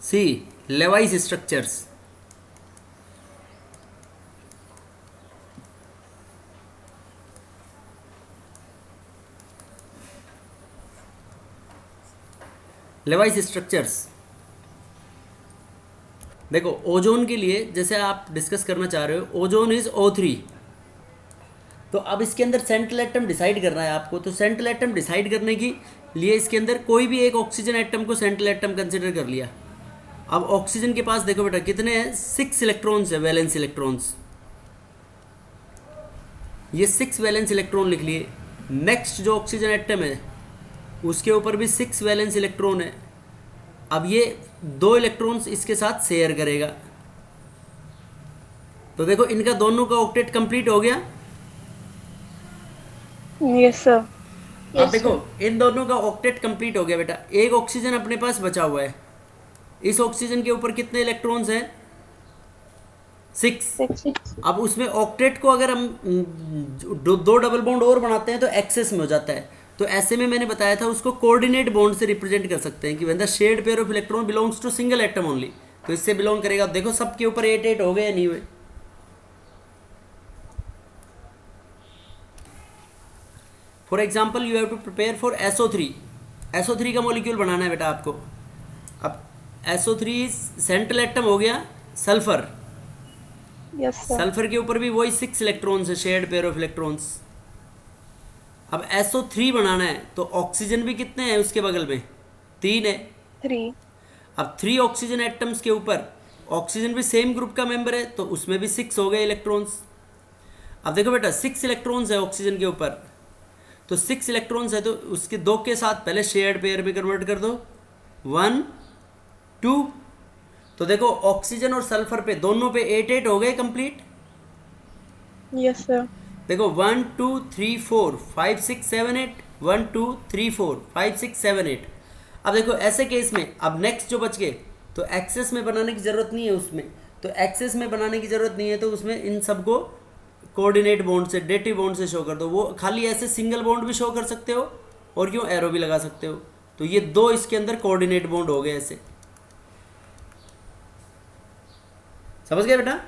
सी Levi's structures. Levi's structures देखो, ozone के लिए जैसे आप डिस्कस करना चाह रहे हो, ओजोन इज O3। तो अब इसके अंदर सेंट्रल एटम डिसाइड करना है आपको। तो सेंट्रल एटम डिसाइड करने के लिए इसके अंदर कोई भी एक ऑक्सीजन एटम को सेंट्रल एटम कंसिडर कर लिया। अब ऑक्सीजन के पास देखो बेटा कितने हैं, 6 इलेक्ट्रॉन्स है, वैलेंस इलेक्ट्रॉन्स। ये 6 वैलेंस इलेक्ट्रॉन लिख लिए। नेक्स्ट जो ऑक्सीजन एटम है उसके ऊपर भी 6 वैलेंस इलेक्ट्रॉन है। अब ये 2 इलेक्ट्रॉन्स इसके साथ शेयर करेगा। तो देखो इनका दोनों का ऑक्टेट कंप्लीट हो गया। Yes sir. अब देखो इन दोनों का ऑक्टेट कंप्लीट हो गया बेटा। एक ऑक्सीजन अपने पास बचा हुआ है। इस ऑक्सीजन के ऊपर कितने इलेक्ट्रॉन्स हैं, 6। 6। अब उसमें ऑक्टेट को अगर हम दो डबल बॉन्ड और बनाते हैं तो एक्सेस में हो जाता है। तो ऐसे में मैंने बताया था उसको कोऑर्डिनेट बॉन्ड से रिप्रेजेंट कर सकते हैं कि when the shared pair of electron belongs to single atom only. तो इससे बिलोंग करेगा। देखो सबके ऊपर 8 8 हो गए या नहीं हुए। For example you have to prepare for SO3। SO3 का मॉलिक्यूल बनाना है बेटा आपको। अब SO3 सेंट्रल एटम हो गया सल्फर। Yes sir. सल्फर के ऊपर भी वही 6 इलेक्ट्रॉन्स है, शेयर्ड पेयर ऑफ इलेक्ट्रॉन्स। अब SO3 बनाना है तो ऑक्सीजन भी कितने हैं उसके बगल में, 3 है। 3। अब 3 ऑक्सीजन एटम्स के ऊपर ऑक्सीजन भी सेम ग्रुप का मेंबर है तो उसमें भी 6 हो गए इलेक्ट्रॉन्स। अब देखो बेटा 6 इलेक्ट्रॉन्स है ऑक्सीजन के ऊपर। तो 6 इलेक्ट्रॉन्स है तो उसके 2 के साथ पहले शेयर्ड पेयर में कन्वर्ट कर दो, 1 2। तो देखो ऑक्सीजन और सल्फर पे दोनों पे 8 8 हो गए कंप्लीट। Yes sir. देखो 1 2 3 4 5 6 7 8, 1 2 3 4 5 6 7 8। अब देखो ऐसे केस में अब नेक्स्ट जो बच गए तो एक्सेस में बनाने की ज़रूरत नहीं है उसमें। तो एक्सेस में बनाने की ज़रूरत नहीं है तो उसमें इन सबको कोऑर्डिनेट बॉन्ड से, डेटिव बॉन्ड से शो कर दो। वो खाली ऐसे सिंगल बॉन्ड भी शो कर सकते हो और क्यों एरो भी लगा सकते हो। तो ये 2 इसके अंदर कोऑर्डिनेट बॉन्ड हो गए ऐसे। समझ गए बेटा?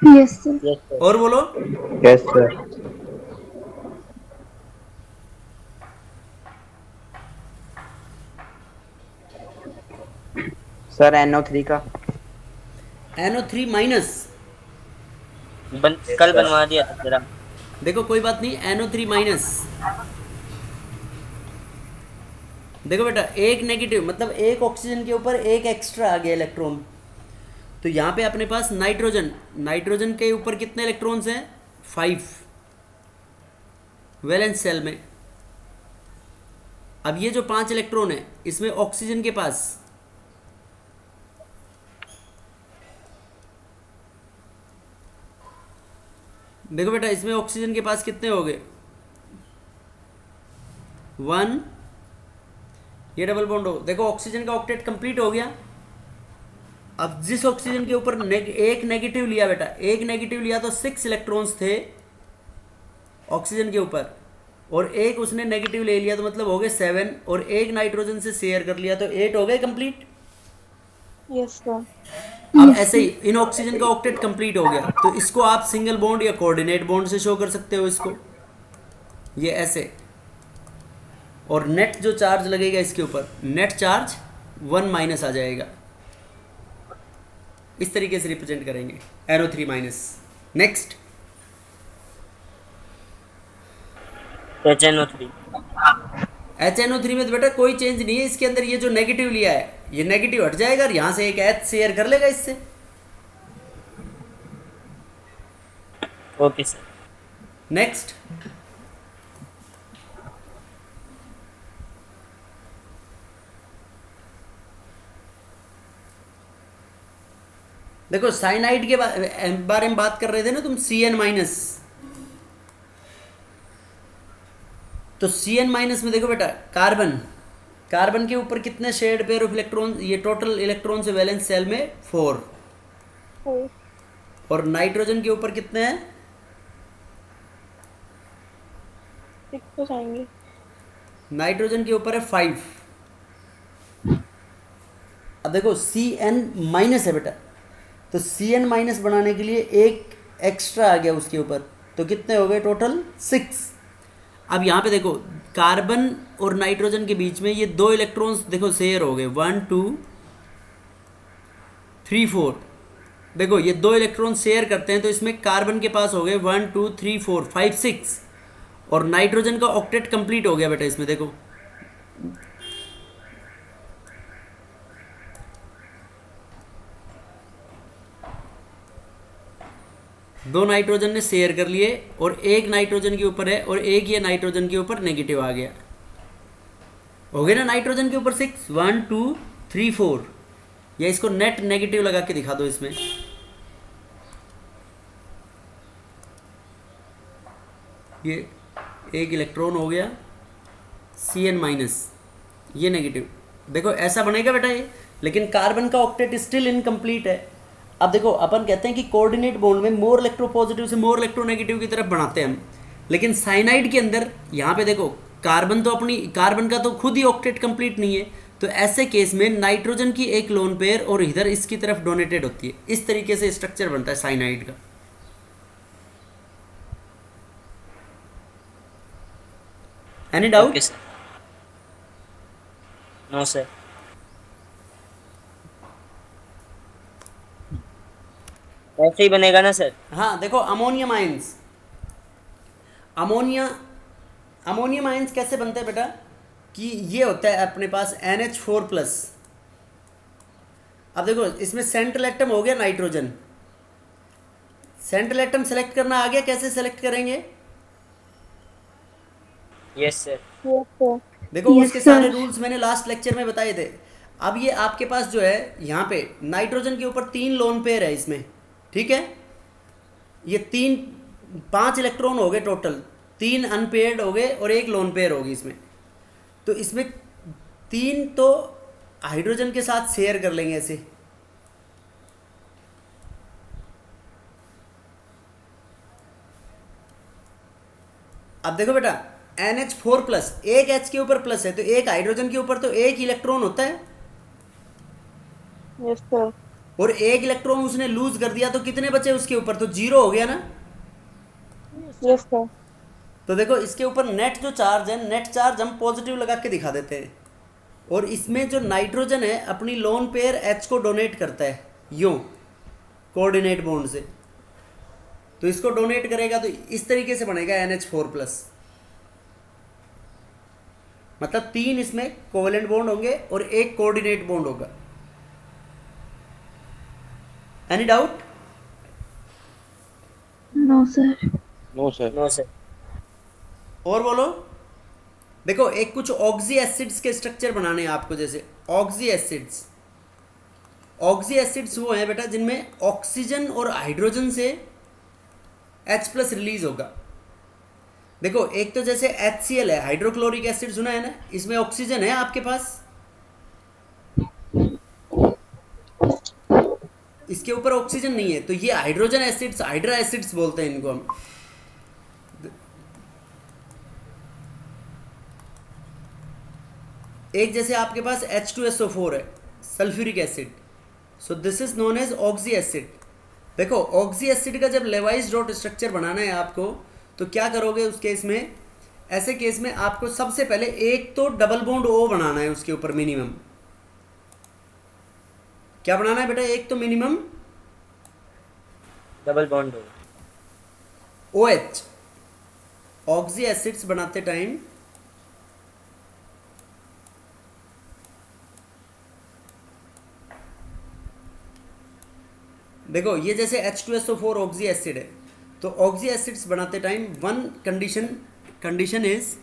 Yes sir. Yes sir. और बोलो। Yes sir. सर NO3 का NO3 माइनस। यस कल सर। बनवा दिया था तेरा। देखो कोई बात नहीं, NO3 माइनस। देखो बेटा एक नेगेटिव मतलब एक ऑक्सीजन के ऊपर एक एक्स्ट्रा आ गया इलेक्ट्रॉन। तो यहाँ पे अपने पास नाइट्रोजन, नाइट्रोजन के ऊपर कितने इलेक्ट्रॉन्स हैं, 5 वैलेंस सेल में। अब ये जो 5 इलेक्ट्रॉन है इसमें ऑक्सीजन के पास देखो बेटा इसमें ऑक्सीजन के पास कितने हो गए, 1। ये डबल बॉन्ड हो, देखो ऑक्सीजन का ऑक्टेट कंप्लीट हो गया। अब जिस ऑक्सीजन के ऊपर एक नेगेटिव लिया बेटा, एक नेगेटिव लिया तो 6 इलेक्ट्रॉन्स थे ऑक्सीजन के ऊपर, और एक उसने नेगेटिव ले लिया तो मतलब हो गए 7, और एक नाइट्रोजन से शेयर कर लिया तो 8 हो गए कंप्लीट। Yes sir. अब ऐसे ही इन ऑक्सीजन का ऑक्टेट कंप्लीट हो गया तो इसको आप सिंगल बॉन्ड या कोऑर्डिनेट बॉन्ड से शो कर सकते हो इसको, ये ऐसे। और नेट जो चार्ज लगेगा इसके ऊपर, नेट चार्ज 1 माइनस आ जाएगा। इस तरीके से रिप्रेजेंट करेंगे NO3 minus. Next HNO3। HNO3 में तो बेटा कोई चेंज नहीं है इसके अंदर। ये जो नेगेटिव लिया है ये नेगेटिव हट जाएगा और यहाँ से एक H शेयर कर लेगा इससे। Okay sir. नेक्स्ट देखो साइनाइड के बारे में बात कर रहे थे ना तुम, CN माइनस। तो CN माइनस में देखो बेटा कार्बन, कार्बन के ऊपर कितने शेयर्ड पेयर ऑफ इलेक्ट्रॉन, ये टोटल इलेक्ट्रॉन से वैलेंस सेल में 4। 4। और नाइट्रोजन के ऊपर कितने हैं, 6 हो जाएंगे। नाइट्रोजन के ऊपर है 5। देखो CN- है बेटा, तो CN- बनाने के लिए एक एक्स्ट्रा आ गया उसके ऊपर, तो कितने हो गए टोटल 6। अब यहाँ पे देखो कार्बन और नाइट्रोजन के बीच में ये 2 इलेक्ट्रॉन्स देखो शेयर हो गए, 1 2 3 4। देखो ये 2 इलेक्ट्रॉन शेयर करते हैं, तो इसमें कार्बन के पास हो गए 1 2 3 4 5 6, और नाइट्रोजन का ऑक्टेट कंप्लीट हो गया बेटा इसमें। देखो दो नाइट्रोजन ने शेयर कर लिए, और एक नाइट्रोजन के ऊपर है और एक ये नाइट्रोजन के ऊपर नेगेटिव आ गया, हो गया ना नाइट्रोजन के ऊपर 6 1 2 3 4। या इसको नेट नेगेटिव लगा के दिखा दो इसमें, ये एक इलेक्ट्रॉन हो गया CN-, ये नेगेटिव। देखो ऐसा बनेगा बेटा ये, लेकिन कार्बन का ऑक्टेट स्टिल इनकम्प्लीट है। अब देखो अपन कहते हैं कि कोऑर्डिनेट बॉन्ड में मोर इलेक्ट्रोपॉजिटिव से मोर इलेक्ट्रोनेगेटिव की तरफ बढ़ाते हैं हम, लेकिन साइनाइड के अंदर यहाँ पे देखो कार्बन का तो खुद ही ऑक्टेट कंप्लीट नहीं है, तो ऐसे केस में नाइट्रोजन की एक लोन पेयर और इधर इसकी तरफ डोनेटेड होती है। इस तरीके से स्ट्रक्चर बनता है साइनाइड का। Any doubt? No sir. ऐसे ही बनेगा ना सर? हाँ देखो अमोनियम आयंस कैसे बनते हैं बेटा, कि ये होता है अपने पास NH4+। अब देखो इसमें सेंट्रल एटम हो गया नाइट्रोजन, सेंट्रल एटम सेलेक्ट करना आ गया, कैसे सेलेक्ट करेंगे? Yes sir. Yes, sir. देखो उसके सारे रूल्स मैंने लास्ट लेक्चर में बताए थे। अब ये आपके पास जो है यहाँ पे नाइट्रोजन के ऊपर 3 लोन पेयर है इसमें, ठीक है, ये 5 इलेक्ट्रॉन हो गए टोटल, 3 अनपेयर्ड हो गए और 1 लोन पेयर होगी इसमें। तो इसमें 3 तो हाइड्रोजन के साथ शेयर कर लेंगे ऐसे, अब देखो बेटा NH4+, एक H के ऊपर प्लस है, तो एक हाइड्रोजन के ऊपर तो एक इलेक्ट्रॉन होता है, Yes, sir. और एक इलेक्ट्रॉन उसने लूज कर दिया, तो कितने बचे उसके ऊपर? तो 0 हो गया ना। Yes, sir. तो देखो इसके ऊपर नेट जो चार्ज है, नेट चार्ज हम पॉजिटिव लगा के दिखा देते हैं, और इसमें जो नाइट्रोजन है अपनी लोन पेयर H को डोनेट करता है यूं कोऑर्डिनेट बॉन्ड से, तो इसको डोनेट करेगा, तो इस तरीके से बनेगा NH4+। मतलब 3 इसमें कोवेलेंट बॉन्ड होंगे और एक कोऑर्डिनेट बॉन्ड होगा। Any doubt? No, sir. No sir. No sir. और बोलो। देखो एक कुछ ऑक्सी एसिड्स के स्ट्रक्चर बनाने हैं आपको, जैसे ऑक्सी एसिड्स वो हैं बेटा जिनमें ऑक्सीजन और हाइड्रोजन से H+ रिलीज होगा। देखो एक तो जैसे HCl है, हाइड्रोक्लोरिक एसिड सुना है ना, इसमें ऑक्सीजन है आपके पास, इसके ऊपर ऑक्सीजन नहीं है, तो ये हाइड्रोजन एसिड्स, हाइड्रा एसिड्स बोलते हैं इनको हम। एक जैसे आपके पास H2SO4 है, sulphuric acid, so this is known as oxy acid. देखो ऑक्सी एसिड का जब लेवाइज डॉट स्ट्रक्चर बनाना है आपको, तो क्या करोगे उस केस में? ऐसे केस में आपको सबसे पहले एक तो डबल बॉन्ड O बनाना है उसके ऊपर मिनिमम। क्या बनाना है बेटा? एक तो मिनिमम डबल बॉन्ड हो। OH, ऑक्सी एसिड्स बनाते टाइम देखो ये जैसे H2SO4 ऑक्सी एसिड है, तो ऑक्सी एसिड्स बनाते time one condition is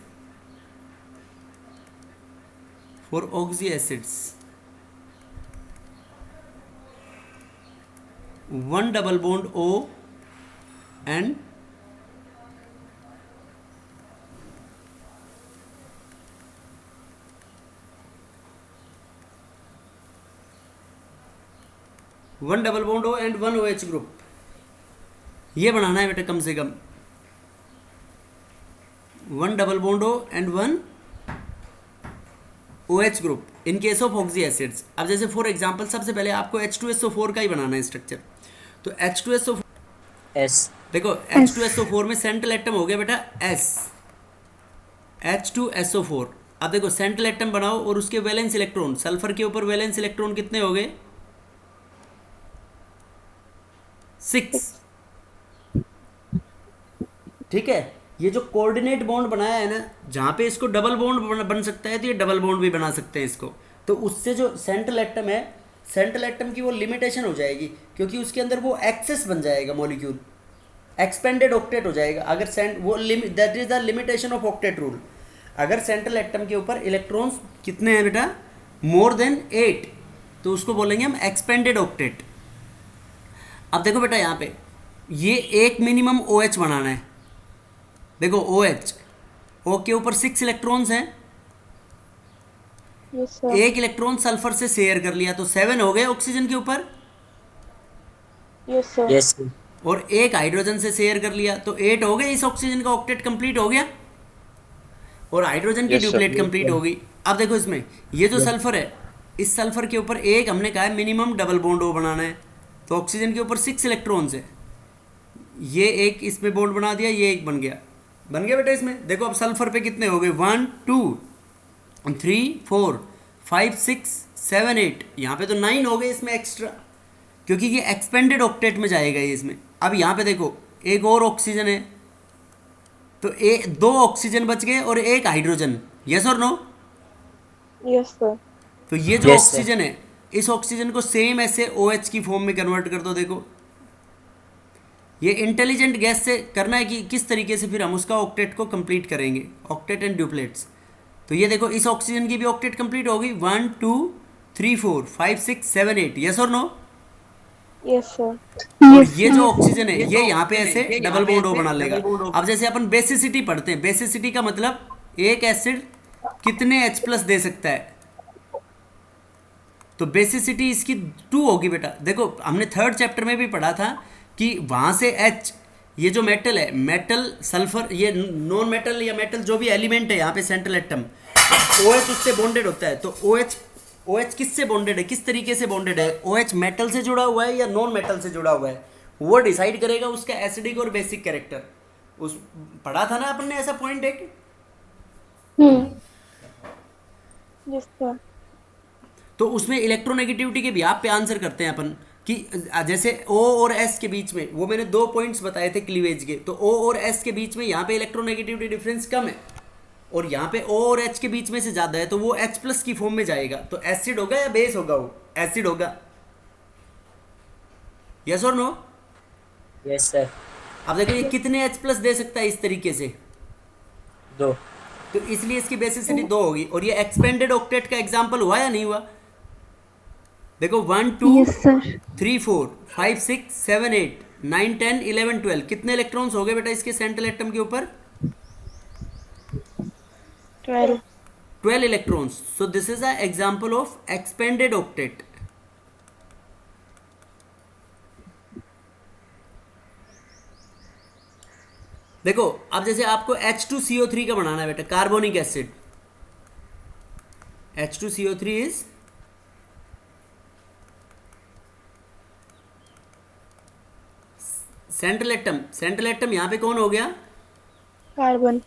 for oxy acids, one double bond O and one double bond O and one OH group, ये बनाना है बेटा कम से कम। one double bond O and one OH group, in case of oxy acids. अब जैसे for example सबसे पहले आपको H2SO4 का ही बनाना है स्ट्रक्चर। तो H2SO4 S देखो S H2SO4 में सेंट्रल एटम हो गया बेटा S, H2SO4। अब देखो सेंट्रल एटम बनाओ और उसके वैलेंस इलेक्ट्रॉन, सल्फर के ऊपर वैलेंस इलेक्ट्रॉन कितने हो गए? 6। 6 ठीक है, ये जो कोऑर्डिनेट बॉन्ड बनाया है ना, जहाँ पे इसको डबल बॉन्ड बन सकता है, तो ये डबल बॉन्ड भी बना सकते हैं इसको। तो उससे जो सेंट्रल एटम है, सेंट्रल एटम की वो लिमिटेशन हो जाएगी, क्योंकि उसके अंदर वो एक्सेस बन जाएगा मॉलिक्यूल, एक्सपेंडेड ऑक्टेट हो जाएगा। अगर वो that is the limitation of octet rule. अगर सेंट्रल एटम के ऊपर इलेक्ट्रॉन्स कितने हैं बेटा? मोर देन 8, तो उसको बोलेंगे हम एक्सपेंडेड ऑक्टेट। अब देखो बेटा यहाँ पे ये एक मिनिमम OH बनाना है। देखो OH, O के ऊपर 6 इलेक्ट्रॉन्स हैं, yes sir एक इलेक्ट्रॉन सल्फर से शेयर कर लिया तो 7 हो गए ऑक्सीजन के ऊपर, yes sir yes sir और एक हाइड्रोजन से शेयर कर लिया तो 8 हो गए। इस ऑक्सीजन का ऑक्टेट कंप्लीट हो गया और हाइड्रोजन की Yes, sir. ड्यूप्लेट कंप्लीट हो गई। अब देखो इसमें ये जो सल्फर है, इस सल्फर के ऊपर एक हमने कहा है मिनिमम डबल बॉन्ड O बनाना है, तो ऑक्सीजन के ऊपर 6 इलेक्ट्रॉन्स है, ये एक इसमें बॉन्ड बना दिया, ये एक बन गया बेटा इसमें। देखो अब सल्फर पे कितने हो गए? 1 2 3 4 5 6 7 8, यहाँ पे तो 9 हो गए इसमें एक्स्ट्रा, क्योंकि ये एक्सपेंडेड ऑक्टेट में जाएगा ये इसमें। अब यहाँ पे देखो एक और ऑक्सीजन है, तो 2 ऑक्सीजन बच गए और एक हाइड्रोजन, यस और नो? yes sir तो ये जो Yes, sir. ऑक्सीजन है, इस ऑक्सीजन को सेम ऐसे OH की फॉर्म में कन्वर्ट कर दो। देखो ये इंटेलिजेंट गैस से करना है कि किस तरीके से फिर हम उसका ऑक्टेट को कंप्लीट करेंगे, ऑक्टेट एंड ड्यूप्लेट्स। तो ये देखो इस ऑक्सीजन की भी ऑक्टेट कंप्लीट होगी, 1 2 3 4 5 6 7 8, यस और नो? yes sir और yes ये sir जो ऑक्सीजन है ये यहाँ पे ऐसे डबल बॉन्ड O बना लेगा। अब जैसे अपन बेसिसिटी पढ़ते हैं, बेसिसिटी का मतलब एक एसिड कितने H+ दे सकता है, तो बेसिसिटी इसकी 2 होगी बेटा। देखो हमने 3rd चैप्टर में भी पढ़ा था कि वहाँ से H, ये जो मेटल है, मेटल सल्फर, ये नॉन मेटल या मेटल जो भी एलिमेंट है यहाँ पे सेंट्रल एटम, OH उससे बॉन्डेड होता है। तो OH किससे बॉन्डेड है, किस तरीके से बॉन्डेड है? OH मेटल से जुड़ा हुआ है या नॉन मेटल से जुड़ा हुआ है, वो डिसाइड करेगा उसका एसिडिक और बेसिक कैरेक्टर। उस पढ़ा था ना अपन ने ऐसा पॉइंट एक। yes sir तो उसमें इलेक्ट्रोनेगेटिविटी के भी आप पे आंसर करते हैं अपन कि जैसे O और S के बीच में, वो मैंने 2 पॉइंट्स बताए थे क्लीवेज के, तो O और S के बीच में यहाँ पे इलेक्ट्रोनेगेटिविटी डिफरेंस कम है और यहाँ पे O और H के बीच में से ज़्यादा है, तो वो H+ की फॉर्म में जाएगा। तो एसिड होगा या बेस होगा? वो एसिड होगा, यस और नो? yes sir अब देखो ये कितने H+ दे सकता है इस तरीके से, 2 तो इसलिए इसकी बेसिसिटी 2 होगी। और ये एक्सपेंडेड ऑक्टेट का एग्जाम्पल हुआ या नहीं हुआ? देखो 1 2 yes sir 3 4 5 6 7 8 9 10 11 12, कितने इलेक्ट्रॉन्स हो गए बेटा इसके सेंट्रल एटम के ऊपर? 12 12 electrons. So this is a example of expanded octet. देखो अब जैसे आपको H2CO3 का बनाना है बेटा, carbonic acid, H2CO3 is central atom. Central atom यहाँ पे कौन हो गया? carbon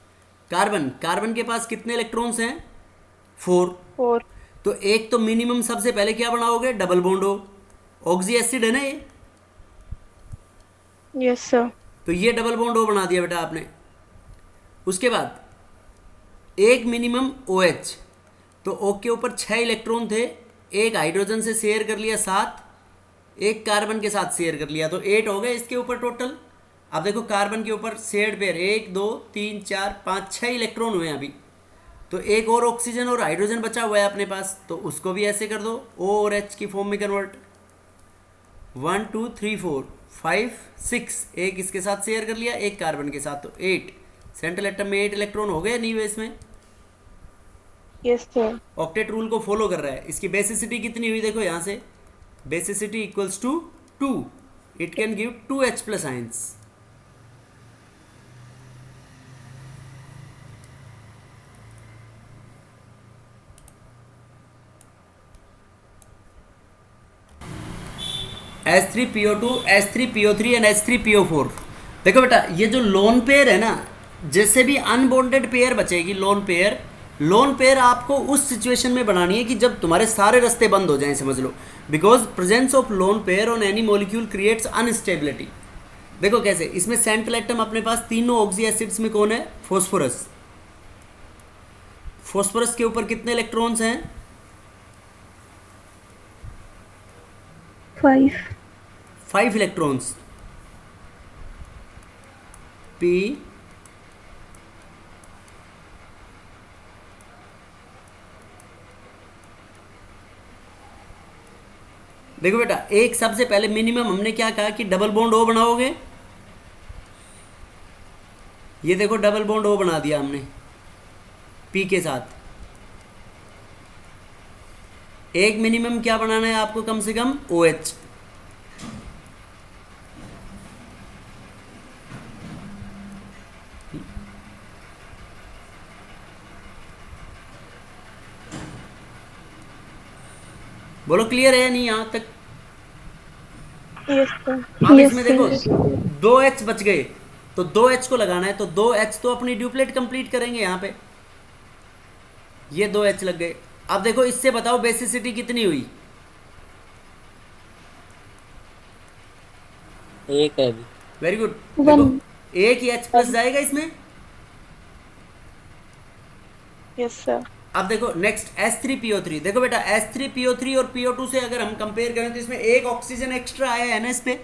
carbon. कार्बन के पास कितने इलेक्ट्रॉन्स हैं? 4। 4 तो एक तो मिनिमम सबसे पहले क्या बनाओगे? डबल बॉन्ड हो, ऑक्सी एसिड है ना ये, yes sir तो ये डबल बॉन्ड O बना दिया बेटा आपने। उसके बाद एक मिनिमम OH, तो O के ऊपर 6 इलेक्ट्रॉन थे, एक हाइड्रोजन से शेयर कर लिया 7, एक कार्बन के साथ शेयर कर लिया, तो 8 हो गए इसके ऊपर टोटल। अब देखो कार्बन के ऊपर शेयर्ड पेयर 1 2 3 4 5 6 इलेक्ट्रॉन हुए अभी, तो एक और ऑक्सीजन और हाइड्रोजन बचा हुआ है अपने पास, तो उसको भी ऐसे कर दो O और H की फॉर्म में कन्वर्ट। 1 2 3 4 5 6, एक इसके साथ शेयर कर लिया, एक कार्बन के साथ, तो 8। सेंट्रल एटम में 8 इलेक्ट्रॉन हो गए नहीं हुए इसमें? yes sir ऑक्टेट रूल को फॉलो कर रहा है। इसकी बेसिसिटी कितनी हुई देखो यहाँ से, basicity equals to 2, it can give 2H+ ions. H3PO2, H3PO3 and H3PO4। देखो बेटा ये जो लोन पेयर है ना, जैसे भी अनबॉन्डेड पेयर बचेगी लोन पेयर आपको उस सिचुएशन में बनानी है कि जब तुम्हारे सारे रास्ते बंद हो जाएं, समझ लो। Because presence of lone pair on any molecule creates instability. देखो कैसे, इसमें सेंट्रल एटम अपने पास तीनों ऑक्सी एसिड्स में कौन है? फॉस्फोरस। फॉस्फोरस के ऊपर कितने इलेक्ट्रॉन्स हैं? 5. 5 इलेक्ट्रॉन्स। पी देखो बेटा, एक सबसे पहले मिनिमम हमने क्या कहा कि डबल बॉन्ड ओ बनाओगे। ये देखो डबल बॉन्ड ओ बना दिया हमने पी के साथ। एक मिनिमम क्या बनाना है आपको? कम से कम ओ एच। बोलो क्लियर है या नहीं यहां तक? Yes, sir. अब इसमें देखो 2 एच बच गए, तो 2 एच को लगाना है, तो 2 एच तो अपनी ड्यूप्लेट कंप्लीट करेंगे यहाँ पे। ये 2 एच लग गए। अब देखो इससे बताओ बेसिसिटी कितनी हुई? एक है अभी। Very good. One. देखो एक ही एच प्लस जाएगा इसमें। Yes, sir. अब देखो नेक्स्ट H3PO3। देखो बेटा H3PO3 और PO2 से अगर हम कंपेयर करें तो इसमें एक ऑक्सीजन एक्स्ट्रा आया है ना इस पे।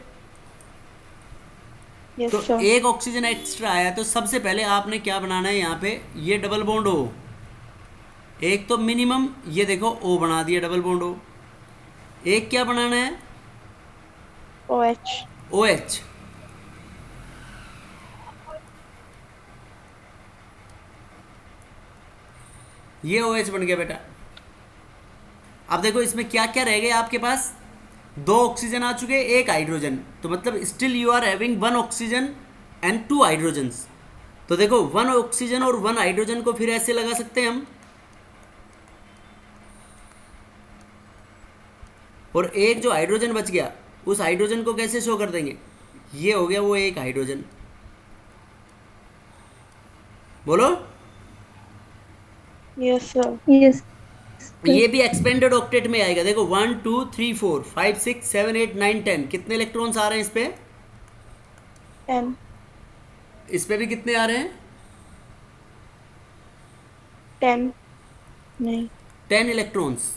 Yes, तो sir. एक ऑक्सीजन एक्स्ट्रा आया, तो सबसे पहले आपने क्या बनाना है यहाँ पे? ये डबल बॉन्ड ओ। एक तो मिनिमम ये देखो ओ बना दिया डबल बॉन्ड ओ। एक क्या बनाना है? OH. O H. ये ओ एच बन गया बेटा। अब देखो इसमें क्या क्या रह गया आपके पास? 2 ऑक्सीजन आ चुके, एक हाइड्रोजन, तो मतलब still you are having 1 oxygen and 2 hydrogens. तो देखो 1 ऑक्सीजन और 1 हाइड्रोजन को फिर ऐसे लगा सकते हैं हम, और एक जो हाइड्रोजन बच गया उस हाइड्रोजन को कैसे शो कर देंगे? ये हो गया वो एक हाइड्रोजन। बोलो। Yes, sir. Yes. ये भी एक्सपेंडेड ऑक्टेट में आएगा। देखो 1 2 3 4 5 6 7 8 9 10 कितने इलेक्ट्रॉन्स आ रहे हैं इस पे? 10. इस पे भी कितने आ रहे हैं? 10. नहीं. 10 इलेक्ट्रॉन्स।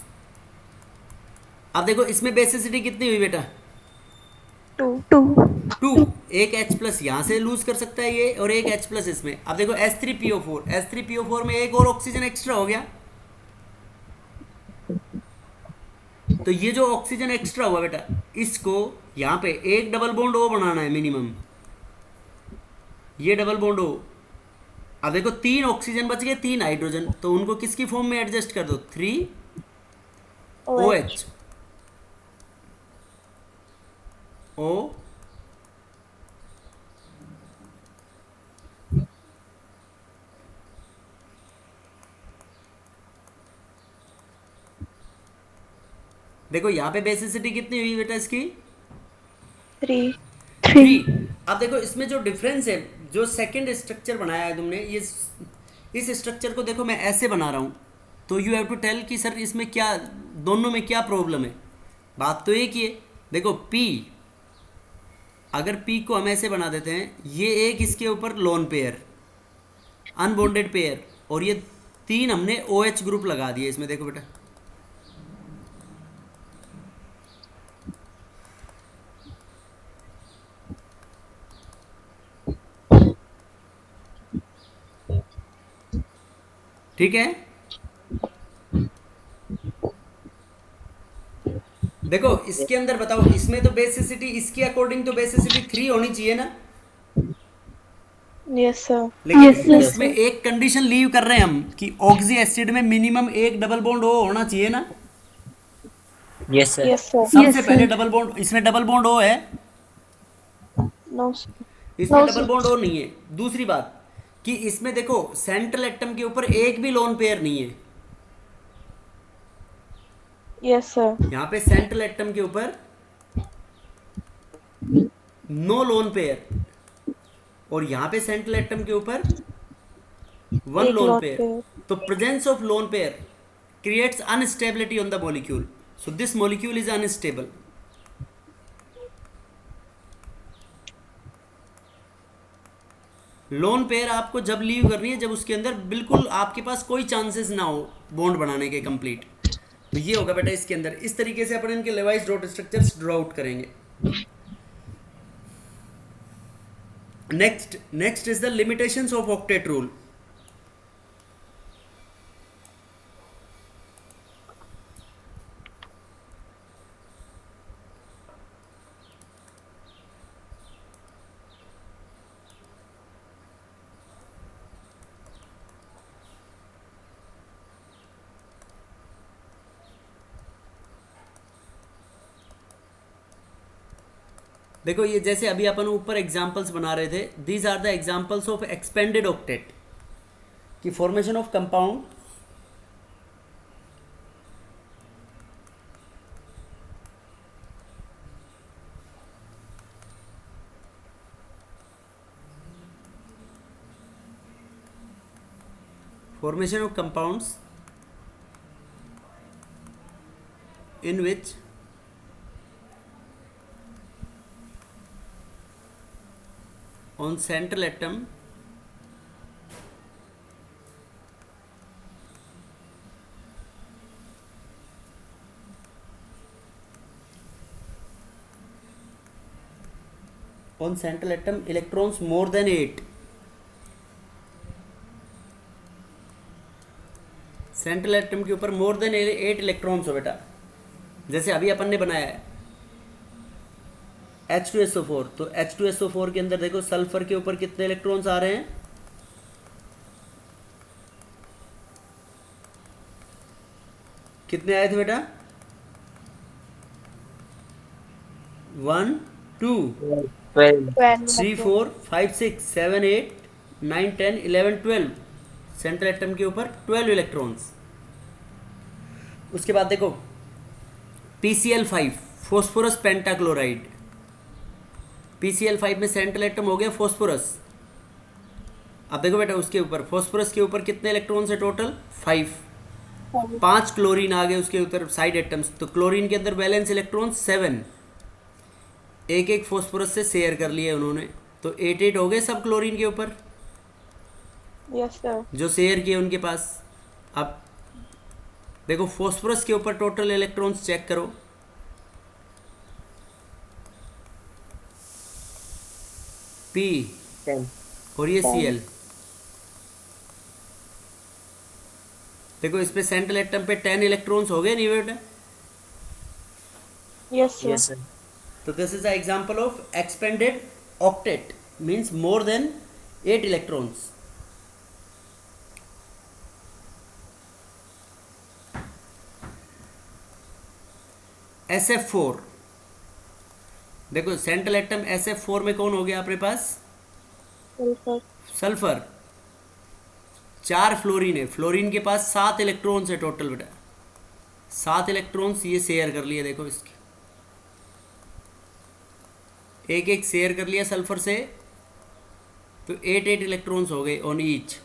अब देखो इसमें बेसिसिटी कितनी हुई बेटा? 2. 2। एक H प्लस यहाँ से लूज कर सकता है ये, और एक H प्लस इसमें। अब देखो H3PO4 में एक और ऑक्सीजन एक्स्ट्रा हो गया। तो ये जो ऑक्सीजन एक्स्ट्रा हुआ बेटा, इसको यहाँ पे एक डबल बॉन्ड ओ बनाना है मिनिमम। ये डबल बॉन्ड ओ। अब देखो 3 ऑक्सीजन बच गए, 3 हाइड्रोजन, तो उनको किसकी फॉर्म में एडजस्ट कर दो? 3 OH ओ। देखो यहाँ पे बेसिसिटी कितनी हुई बेटा इसकी? 3. 3। अब देखो इसमें जो डिफरेंस है, जो सेकंड स्ट्रक्चर बनाया है तुमने, ये इस स्ट्रक्चर को देखो मैं ऐसे बना रहा हूँ, तो यू हैव टू टेल कि सर इसमें क्या, दोनों में क्या प्रॉब्लम है। बात तो एक ही है। देखो P, अगर P को हम ऐसे बना देते हैं, ये एक इसके ऊपर लोन पेयर, अनबॉन्डेड पेयर, और ये 3 हमने OH ग्रुप लगा दिए इसमें। देखो बेटा ठीक है। देखो इसके अंदर बताओ, इसमें तो बेसिसिटी इसके अकॉर्डिंग तो बेसिसिटी 3 होनी चाहिए ना, Yes, sir. लेकिन Yes, yes, इसमें एक कंडीशन लीव कर रहे हैं हम कि ऑक्सी एसिड में मिनिमम एक डबल बॉन्ड ओ होना चाहिए ना। Yes sir. Yes, sir. सबसे Yes, पहले sir. डबल बॉन्ड, इसमें डबल बॉन्ड ओ है, No, sir. इसमें No, double sir. Bond O नहीं है। दूसरी बात कि इसमें देखो सेंट्रल एटम के ऊपर एक भी लोन पेयर नहीं है। Yes, sir. यहाँ पे सेंट्रल एटम के ऊपर नो लोन पेयर, और यहाँ पे सेंट्रल एटम के ऊपर वन एक लोन lone पेयर। pair. तो presence of lone pair creates unstability on the molecule, so this molecule is unstable. Lone pair आपको जब लीव करनी है जब उसके अंदर बिल्कुल आपके पास कोई चांसेस ना हो बॉन्ड बनाने के कंप्लीट। तो ये होगा बेटा इसके अंदर। इस तरीके से अपन इनके Lewis dot structures draw out करेंगे। Next is the limitations of octet rule. देखो ये जैसे अभी अपन ऊपर एग्जांपल्स बना रहे थे, these are the examples of expanded octet की formation of compound. Formation of compounds in which on central atom electrons more than 8, central atom के ऊपर मोर देन 8 इलेक्ट्रॉन्स हो बेटा। जैसे अभी अपन ने बनाया है H2SO4, तो H2SO4 के अंदर देखो सल्फर के ऊपर कितने इलेक्ट्रॉन्स आ रहे हैं, कितने आए थे बेटा? 1 2 12 3 4 5 6 7 8 9 10 11 12, सेंट्रल एटम के ऊपर 12 इलेक्ट्रॉन्स। उसके बाद देखो PCl5 फॉस्फोरस पेंटाक्लोराइड, PCl5 में सेंट्रल एटम हो गया फॉस्फोरस। अब देखो बेटा उसके ऊपर फॉस्फोरस के ऊपर कितने इलेक्ट्रॉन्स है टोटल? 5। 5 क्लोरीन आ गए उसके ऊपर साइड एटम्स, तो क्लोरीन के अंदर वैलेंस इलेक्ट्रॉन 7, एक एक फॉस्फोरस से शेयर कर लिए उन्होंने, तो 8 हो गए सब क्लोरीन के ऊपर Yes, sir. जो शेयर किए उनके पास। अब देखो फॉस्फोरस के ऊपर टोटल इलेक्ट्रॉन्स चेक करो, P 10 और ये Cl। देखो इस पे सेंट्रल एटम पे 10 इलेक्ट्रॉन्स हो गए नहीं बेटा? Yes, sir. yes sir तो this is the example of expanded octet, means more than 8 electrons. SF4, देखो सेंट्रल एटम SF4 में कौन हो गया अपने पास? Sulfur. सल्फर। 4 फ्लोरीन है, फ्लोरीन के पास 7 इलेक्ट्रॉन्स है टोटल बेटा, 7 इलेक्ट्रॉन्स ये शेयर कर लिए। देखो इसके एक एक शेयर कर लिया सल्फर से, तो 8 इलेक्ट्रॉन्स हो गए ऑन ईच।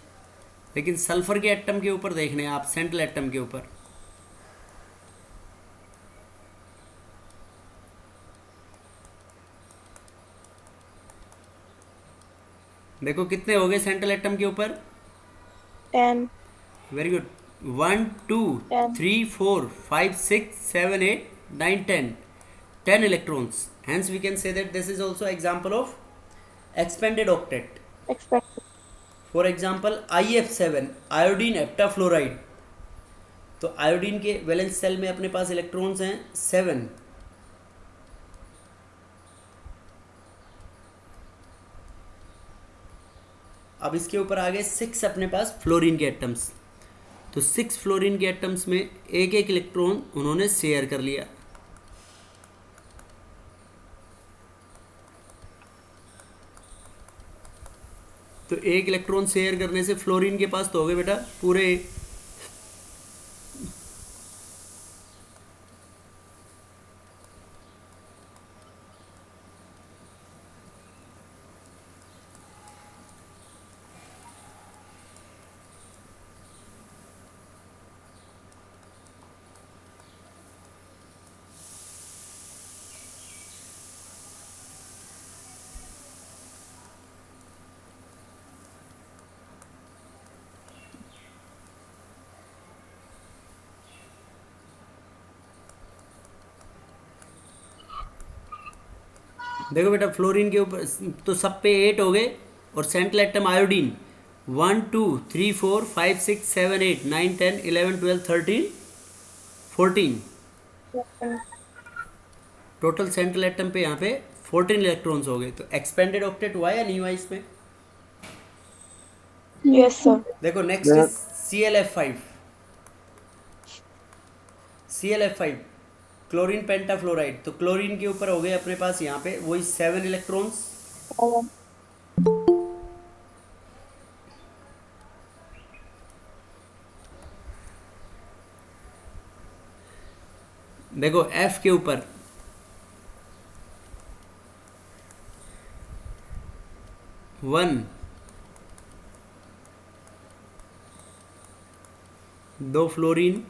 लेकिन सल्फर के एटम के ऊपर देखने आप, सेंट्रल एटम के ऊपर देखो कितने हो गए सेंट्रल एटम के ऊपर? 10. Very good. 1 2 10. 3 4 5 6 7 8 9 10, 10 electrons. Hence we can say that this is also example of expanded octet. Expected. For example IF7 iodine heptafluoride, तो आयोडीन के वैलेंस सेल में अपने पास इलेक्ट्रॉन्स हैं 7। अब इसके ऊपर आ गए 6 अपने पास फ्लोरीन के एटम्स, तो 6 फ्लोरीन के एटम्स में एक एक इलेक्ट्रॉन उन्होंने शेयर कर लिया। तो एक इलेक्ट्रॉन शेयर करने से फ्लोरीन के पास तो हो गए बेटा पूरे देखो बेटा फ्लोरीन के ऊपर तो सब पे 8 हो गए, और central atom iodine 1 2 3 4 5 6 7 8 9 10 11 12 13 14, total central atom पे यहाँ पे 14 इलेक्ट्रॉन्स हो गए। तो एक्सपेंडेड ऑक्टेट हुआ या नहीं हुआ इसमें? Yes, sir. देखो next is ClF5। ClF5 chlorine pentafluoride, तो क्लोरीन के ऊपर हो गए अपने पास यहाँ पे वही 7 इलेक्ट्रॉन्स। देखो F के ऊपर 1 2 फ्लोरीन,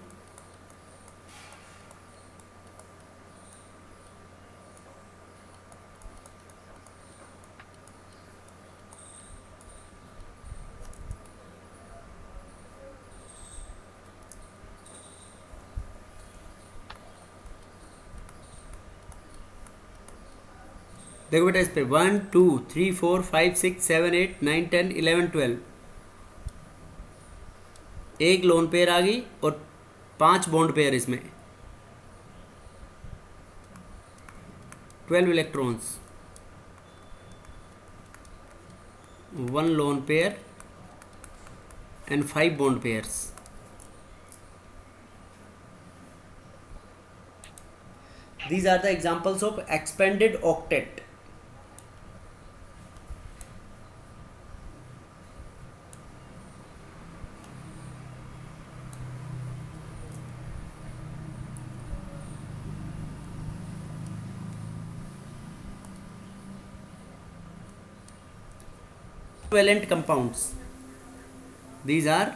देखो बेटा इस पे 1 2 3 4 5 6 7 8 9 10 11 12, एक लोन पेयर आ गई और 5 बॉन्ड पेयर, इसमें 12 electrons, 1 lone pair and 5 bond pairs. These are the examples of expanded octet. Valent compounds. These are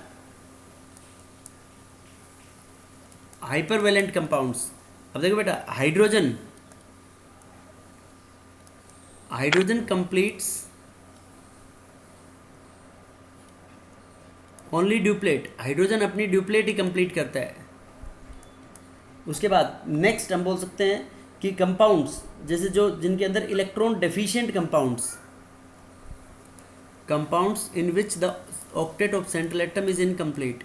hypervalent compounds. अब देखो बेटा hydrogen completes only duplet, hydrogen अपनी ड्यूप्लेट ही कंप्लीट करता है। उसके बाद नेक्स्ट हम बोल सकते हैं कि कंपाउंड्स जैसे जो जिनके अंदर electron deficient compounds in which the octet of central atom is incomplete.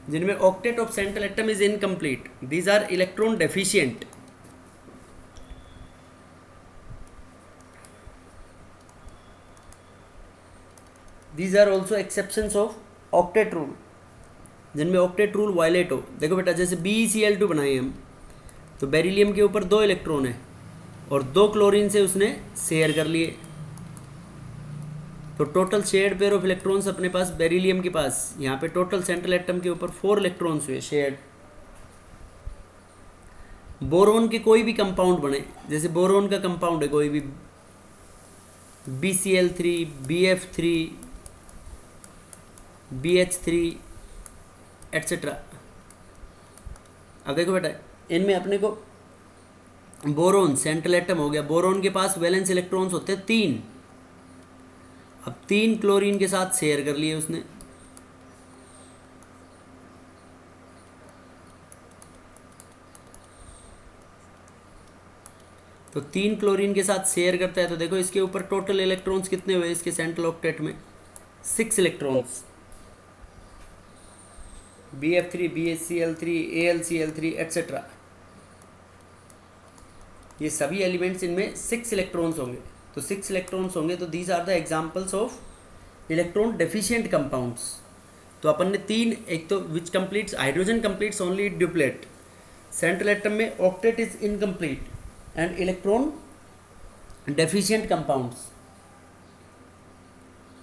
जिनमें octet of central atom is incomplete, these are electron deficient. These are also exceptions of octet rule, जिनमें ऑक्टेट रूल वायलेट हो। देखो बेटा जैसे BeCl2 बनाए हम, तो beryllium के ऊपर 2 इलेक्ट्रॉन है और 2 क्लोरीन से उसने शेयर कर लिए, तो total shared pair of electrons अपने पास बेरिलियम के पास यहाँ पे टोटल सेंट्रल एटम के ऊपर 4 इलेक्ट्रॉन्स हुए शेयर्ड। बोरोन के कोई भी कंपाउंड बने, जैसे बोरोन का कंपाउंड है कोई भी BCl3 BF3 BH3 एट्सेट्रा। अब देखो बेटा इनमें अपने को बोरोन सेंट्रल एटम हो गया, बोरोन के पास वैलेंस इलेक्ट्रॉन्स होते हैं 3, अब 3 क्लोरीन के साथ शेयर कर लिए उसने, तो 3 क्लोरीन के साथ शेयर करता है। तो देखो इसके ऊपर टोटल इलेक्ट्रॉन्स कितने हुए इसके सेंट्रल ऑक्टेट में? 6 electrons. BF3 BHCl3 AlCl3 etcetera, ये सभी एलिमेंट्स इनमें 6 इलेक्ट्रॉन्स होंगे। तो 6 इलेक्ट्रॉन्स होंगे, तो these are the examples of electron deficient compounds. तो अपन ने 3, एक तो which completes hydrogen completes only duplet, central atom में octet is incomplete and electron deficient compounds.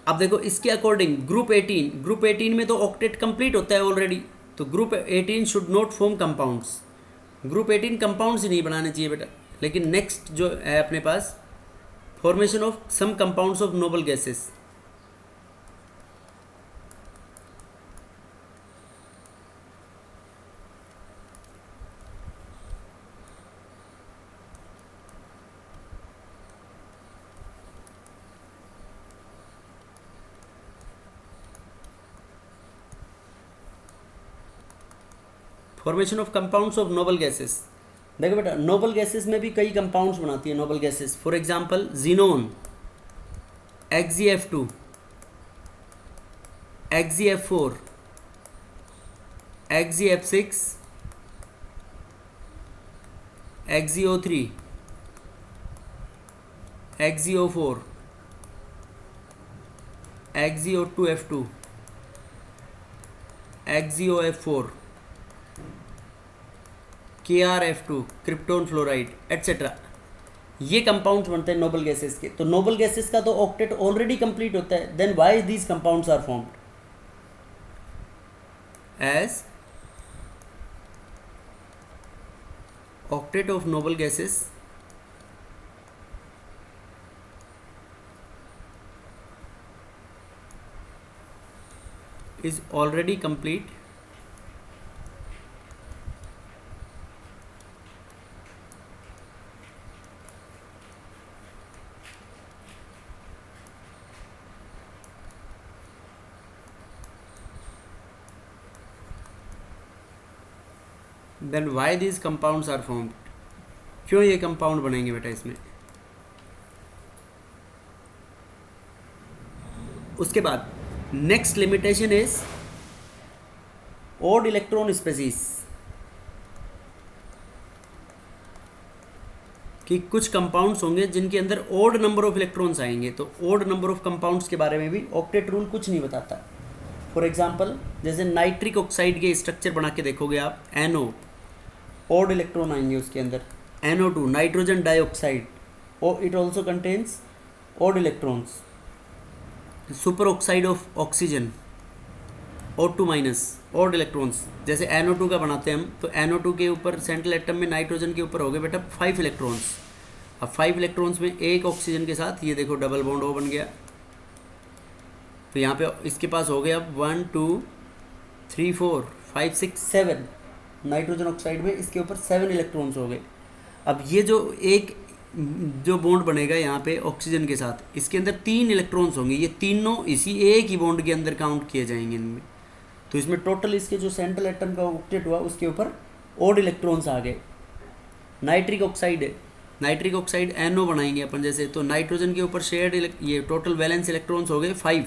अब देखो इसके अकॉर्डिंग ग्रुप 18 में तो ऑक्टेट कंप्लीट होता है ऑलरेडी, तो group 18 should not form compounds. Group 18 compounds ही नहीं बनाने चाहिए बेटा। लेकिन नेक्स्ट जो है अपने पास formation of some compounds of noble gases. Formation of compounds of noble gases. देखो बेटा, नोबल गैसेस में भी कई कंपाउंड्स बनाती है noble gases. For example xenon, XeF2, XeF4, XeF6, XeO3, XeO4, XeO2F2, XeOF4, KrF2, krypton fluoride etcetera. ये compounds बनते हैं नोबल गैसेस के। तो नोबल गैसेस का तो ऑक्टेट ऑलरेडी कंप्लीट होता है, then why these compounds are formed as octet of noble gases is already complete then why these compounds are formed, क्यों ये कंपाउंड बनेंगे बेटा इसमें। उसके बाद next limitation is odd electron species, कि कुछ कंपाउंड्स होंगे जिनके अंदर ओड नंबर ऑफ इलेक्ट्रॉन्स आएंगे। तो ओड नंबर ऑफ कंपाउंड्स के बारे में भी ऑक्टेट रूल कुछ नहीं बताता। फॉर एग्जांपल जैसे नाइट्रिक ऑक्साइड के स्ट्रक्चर बना के देखोगे आप, NO, ओड इलेक्ट्रॉन आएंगे उसके अंदर। NO2, nitrogen dioxide, it also contains odd electrons. Super oxide of oxygen, O2 minus, odd electrons. जैसे NO2 का बनाते हैं हम, तो NO2 के ऊपर सेंट्रल एटम में नाइट्रोजन के ऊपर हो गए बेटा 5 इलेक्ट्रॉन्स। अब 5 इलेक्ट्रॉन्स में एक ऑक्सीजन के साथ ये देखो डबल बॉन्ड O बन गया। तो यहाँ पे इसके पास हो गया 1 2 3 4 5 6 7 नाइट्रोजन ऑक्साइड में इसके ऊपर 7 इलेक्ट्रॉन्स हो गए। अब ये जो बॉन्ड बनेगा यहाँ पे ऑक्सीजन के साथ, इसके अंदर 3 इलेक्ट्रॉन्स होंगे। ये तीनों इसी एक ही बॉन्ड के अंदर काउंट किए जाएंगे इनमें। तो इसमें टोटल इसके जो सेंट्रल एटम का ऑक्टेट हुआ उसके ऊपर ओड इलेक्ट्रॉन्स आ गए। नाइट्रिक ऑक्साइड है, नाइट्रिक ऑक्साइड NO बनाएंगे अपन जैसे, तो नाइट्रोजन के ऊपर शेयर्ड ये टोटल वैलेंस इलेक्ट्रॉन्स हो गए 5।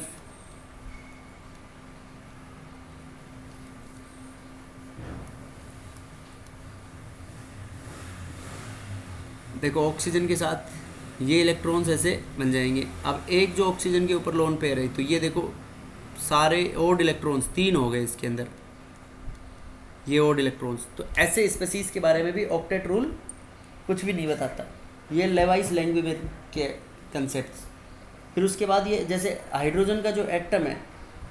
देखो ऑक्सीजन के साथ ये इलेक्ट्रॉन्स ऐसे बन जाएंगे। अब एक जो ऑक्सीजन के ऊपर लोन पेयर है, तो ये देखो सारे ओड इलेक्ट्रॉन्स 3 हो गए इसके अंदर, ये ओड इलेक्ट्रॉन्स। तो ऐसे स्पेसीज के बारे में भी ऑक्टेट रूल कुछ भी नहीं बताता। ये लेवाइस लैंग्वेज के कंसेप्ट। फिर उसके बाद ये जैसे हाइड्रोजन का जो एटम है,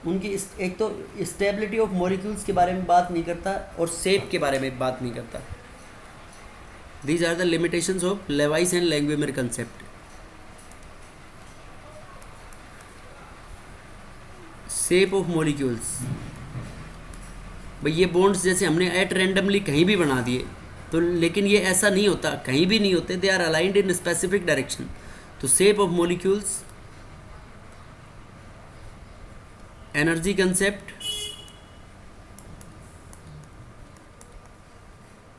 उनकी एक तो स्टेबिलिटी ऑफ मॉलिक्यूल्स के बारे में बात नहीं करता और शेप के बारे में बात नहीं करता। These are the limitations of Lewis and Langmuir concept. Shape of molecules, भाई ये बॉन्ड्स जैसे हमने एट रैंडमली कहीं भी बना दिए, तो लेकिन ये ऐसा नहीं होता, कहीं भी नहीं होते, they are aligned in specific direction. तो shape of molecules, energy concept,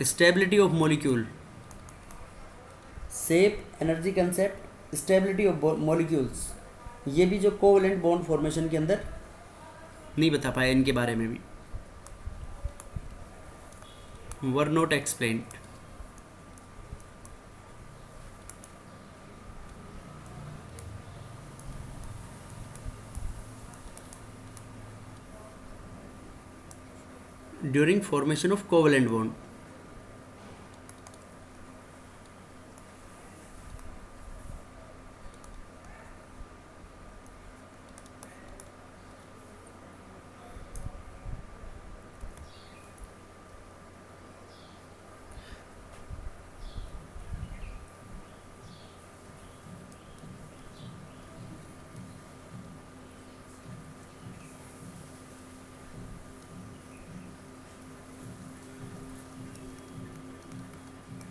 stability of molecule, shape, energy concept, stability of molecules, ये भी जो कोवैलेंट बॉन्ड फॉर्मेशन के अंदर नहीं बता पाए, इनके बारे में भी were not explained. During formation of covalent bond,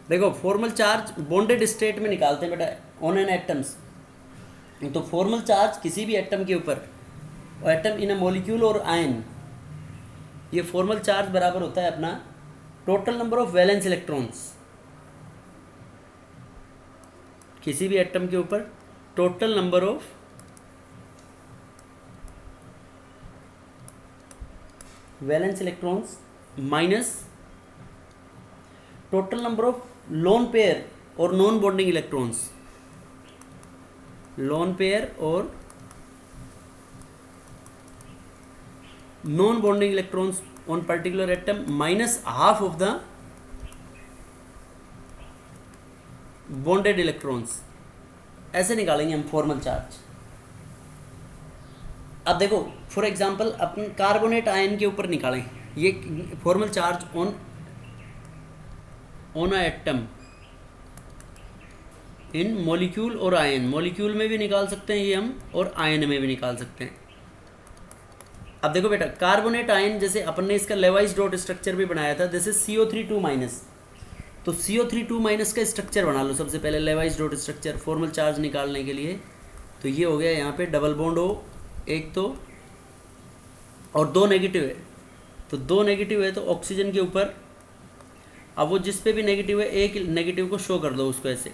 देखो फॉर्मल चार्ज बॉन्डेड स्टेट में निकालते हैं बेटा ऑन एन एटम्स। तो फॉर्मल चार्ज किसी भी एटम के ऊपर, एटम इन अ मॉलिक्यूल और आयन, ये फॉर्मल चार्ज बराबर होता है अपना total number of valence electrons, किसी भी एटम के ऊपर total number of valence electrons minus total number of lone pair और non bonding electrons, loan pair और non bonding electrons on particular atom minus half of the bonded electrons, ऐसे निकालेंगे हम formal charge. अब देखो for example upon carbonate ion के ऊपर निकालें ये formal charge on a atom in molecule और आयन, मॉलिक्यूल में भी निकाल सकते हैं ये हम और आयन में भी निकाल सकते हैं। अब देखो बेटा कार्बोनेट आयन जैसे अपन ने इसका लेवाइस डॉट स्ट्रक्चर भी बनाया था, जैसे CO3 2-, तो CO3 2- का स्ट्रक्चर बना लो सबसे पहले, Levi's dot structure formal charge निकालने के लिए। तो ये हो गया यहाँ पे डबल बॉन्ड हो एक तो, और 2 नेगेटिव है, तो 2 नेगेटिव है तो ऑक्सीजन के ऊपर, अब वो जिस पे भी नेगेटिव है एक नेगेटिव को शो कर दो उसको ऐसे।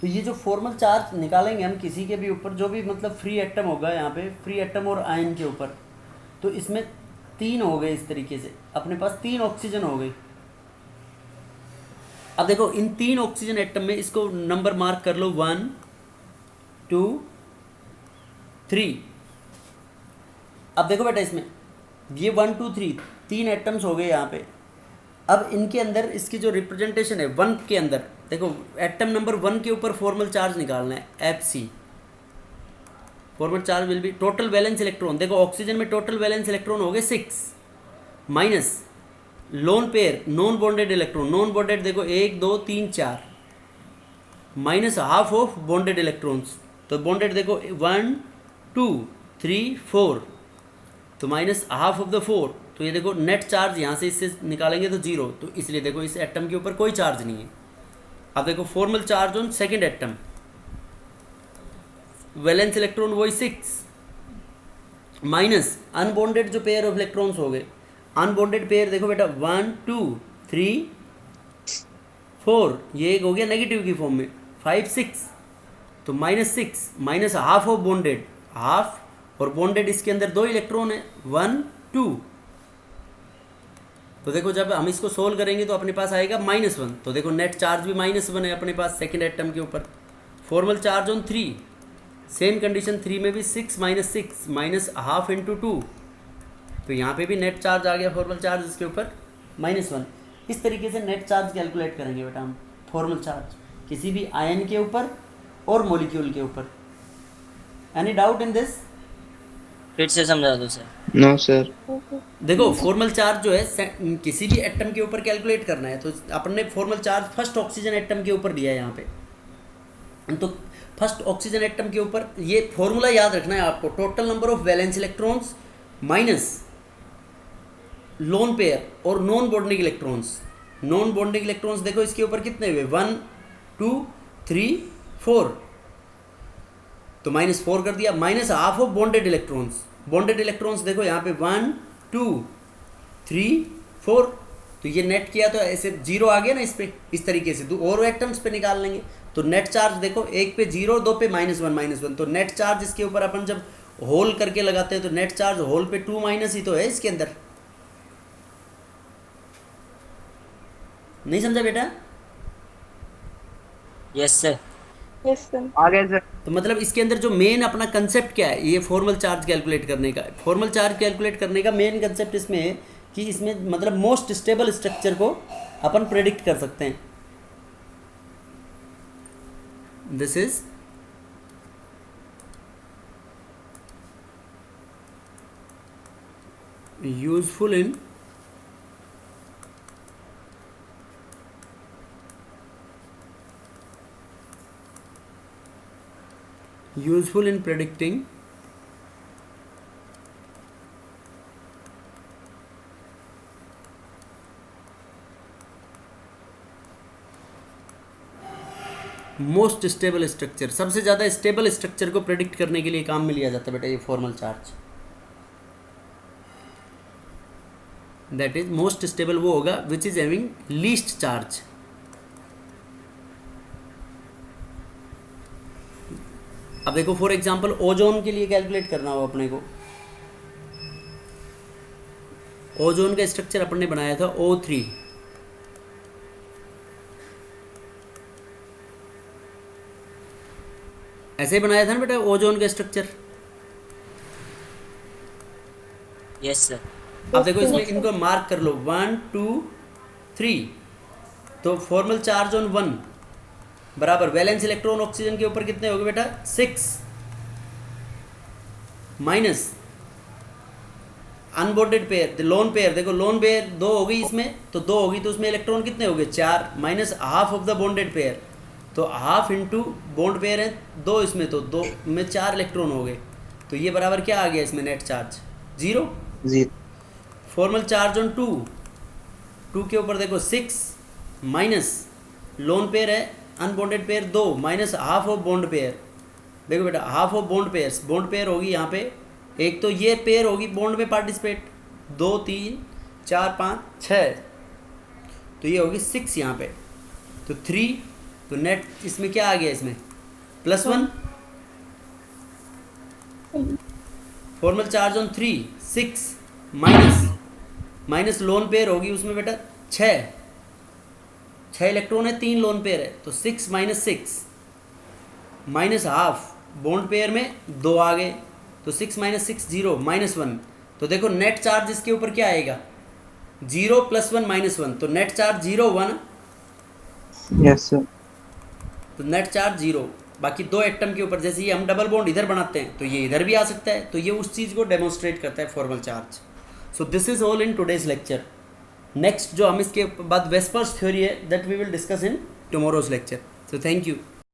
तो ये जो फॉर्मल चार्ज निकालेंगे हम किसी के भी ऊपर, जो भी मतलब फ्री एटम होगा यहाँ पे, फ्री एटम और आयन के ऊपर, तो इसमें 3 हो गए इस तरीके से, अपने पास 3 ऑक्सीजन हो गई। अब देखो इन 3 ऑक्सीजन एटम में इसको नंबर मार्क कर लो 1 2 3। अब देखो बेटा इसमें ये 1 2 3 3 एटम्स हो गए यहाँ पे। अब इनके अंदर इसकी जो रिप्रेजेंटेशन है 1 के अंदर, देखो एटम नंबर 1 के ऊपर फॉर्मल चार्ज निकालना है Fc, formal charge will be total valence electron, देखो ऑक्सीजन में टोटल वैलेंस इलेक्ट्रॉन हो गए 6 minus lone pair non bonded electron, non bonded देखो 1 2 3 4 minus half of bonded electrons, तो बॉन्डेड देखो 1 2 3 4, तो माइनस हाफ ऑफ द 4, तो ये देखो नेट चार्ज यहाँ से इससे निकालेंगे तो 0, तो इसलिए देखो इस एटम के ऊपर कोई चार्ज नहीं है। अब देखो formal charge on second atom, valence electron वही 6 माइनस अनबॉन्डेड जो पेयर ऑफ इलेक्ट्रॉन्स हो गए, अनबॉन्डेड पेयर देखो बेटा 1 2 3 4, ये एक हो गया नेगेटिव की फॉर्म में 5 6, तो -6 minus half of bonded, half और बॉन्डेड इसके अंदर 2 इलेक्ट्रॉन है 1 2, तो देखो जब हम इसको सोल्व करेंगे तो अपने पास आएगा -1, तो देखो नेट चार्ज भी -1 है अपने पास सेकेंड एटम के ऊपर। Formal charge on 3 same condition, 3 में भी 6 -6 माइनस हाफ इंटू 2, तो यहाँ पे भी नेट चार्ज आ गया फॉर्मल चार्ज इसके ऊपर -1। इस तरीके से नेट चार्ज कैलकुलेट करेंगे बेटा हम, फॉर्मल चार्ज किसी भी आयन के ऊपर और मॉलिक्यूल के ऊपर। Any doubt in this? फिर से समझा दो सर। No sir. देखो फॉर्मल चार्ज जो है किसी भी एटम के ऊपर कैलकुलेट करना है, तो अपन ने formal charge first oxygen atom के ऊपर दिया है यहाँ पे, तो फर्स्ट ऑक्सीजन एटम के ऊपर ये फॉर्मूला याद रखना है आपको, total number of valence electrons minus lone pair और non bonding electrons. Non bonding electrons देखो इसके ऊपर कितने हुए 1 2 3 4, तो -4 कर दिया, minus half of bonded electrons, bonded electrons देखो यहाँ पे 1 2 3 4, तो ये नेट किया तो ऐसे 0 आ गया ना इस पे, इस तरीके से और एटम्स पे निकाल लेंगे, तो नेट चार्ज देखो एक पे 0 2 पे -1, तो नेट चार्ज इसके ऊपर अपन जब होल करके लगाते हैं तो नेट चार्ज होल पे 2 माइनस ही तो है इसके अंदर। नहीं समझा बेटा? Yes sir. Yes sir. आगे सर। तो मतलब इसके अंदर जो मेन अपना कंसेप्ट क्या है, ये फॉर्मल चार्ज कैलकुलेट करने का, फॉर्मल चार्ज कैलकुलेट करने का मेन कंसेप्ट इसमें है कि इसमें मतलब मोस्ट स्टेबल स्ट्रक्चर को अपन प्रेडिक्ट कर सकते हैं। This is useful in predicting most stable structure, सबसे ज़्यादा स्टेबल स्ट्रक्चर को प्रेडिक्ट करने के लिए काम में लिया जाता है बेटा ये formal charge. That is most stable वो होगा which is having least charge. अब देखो फॉर एग्जांपल ओजोन के लिए कैलकुलेट करना हो अपने को, ओजोन का स्ट्रक्चर अपन ने बनाया था O3, ऐसे ही बनाया था ना बेटा ओजोन का स्ट्रक्चर। Yes sir. अब देखो इसमें इनको मार्क कर लो 1 2 3, तो फॉर्मल चार्ज ऑन 1 बराबर वैलेंस इलेक्ट्रॉन ऑक्सीजन के ऊपर कितने हो गए बेटा 6 minus unbonded pair lone pair, देखो लोन पेयर 2 हो गई इसमें, तो 2 होगी तो उसमें इलेक्ट्रॉन कितने हो गए 4 minus half of the bonded pair, तो हाफ इंटू बॉन्ड पेयर है 2 इसमें, तो 2 में 4 इलेक्ट्रॉन हो गए, तो ये बराबर क्या आ गया इसमें net charge 0। Formal charge on 2 के ऊपर देखो 6 माइनस लोन पेयर है unbonded pair 2 minus half of bond pair, देखो बेटा हाफ ऑफ बॉन्ड पेयर होगी यहाँ पे, एक तो ये पेयर होगी बॉन्ड में पार्टिसिपेट 2 3 4 5 6, तो ये होगी 6 यहाँ पे, तो 3, तो नेट इसमें क्या आ गया इसमें +1। Formal charge on 3 6 minus lone pair होगी उसमें बेटा 6 इलेक्ट्रॉन है 3 लोन पेयर है, तो 6 minus 6 minus half bond pair में 2 आ गए, तो 6 माइनस 6 0 -1, तो देखो नेट चार्ज इसके ऊपर क्या आएगा 0 + 1 -1, तो नेट चार्ज 0 1, यस सर। तो नेट चार्ज 0, बाकी 2 एटम के ऊपर जैसे ये हम डबल बॉन्ड इधर बनाते हैं तो ये इधर भी आ सकता है, तो ये उस चीज़ को डेमोन्स्ट्रेट करता है formal charge. So this is all in today's lecture. Next जो हम इसके बाद वेस्पर्स थ्योरी है that we will discuss in tomorrow's lecture. So thank you.